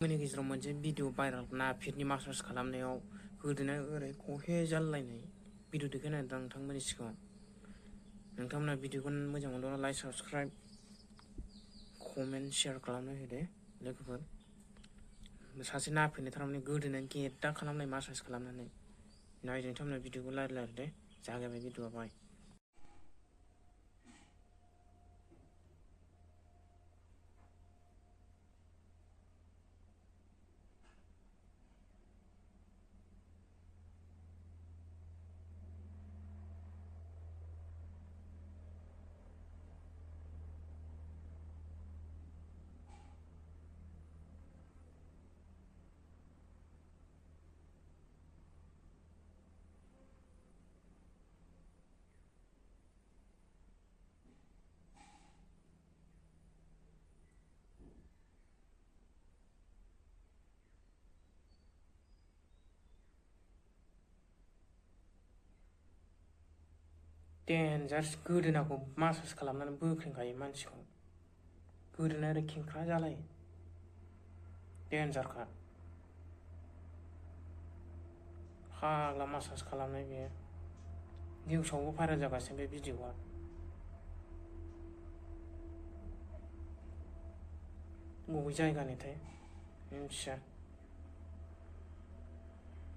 मैंने गेजेराव मोनसे भिडिअ भाइराल ना फिटनि मासाज खालामनायाव गोदोनाय ओरै kohe जालायनाय भिडिअ देखायनायदों नोंथांमोननि सिगाङाव नोंथांमोना भिडिअखौ मोजां मोनोब्ला लाइक साबस्क्राइब कमेन्ट शेयार खालामना होदो लोगोफोर सासे नाफिनो थारमाने गोदोनाय गेद्दा खालामनाय मासाज खालामनानै नायदो नोंथांमोना भिडिअखौ लायरायदो जागायबाय भिडिअआ बाय डेन्जार्स गोदोनाखौ मासाज खालामनानै बोख्रेंखायो मानसिखौ गोदोना ओरै खेंख्रा जालायो डेन्जारखा फाग्ला मासाज खालामनाय बेयो निउसावबो भाइरेल जागासिनो बे भिडिअआ बबे जायगानिथाय मिन्थिया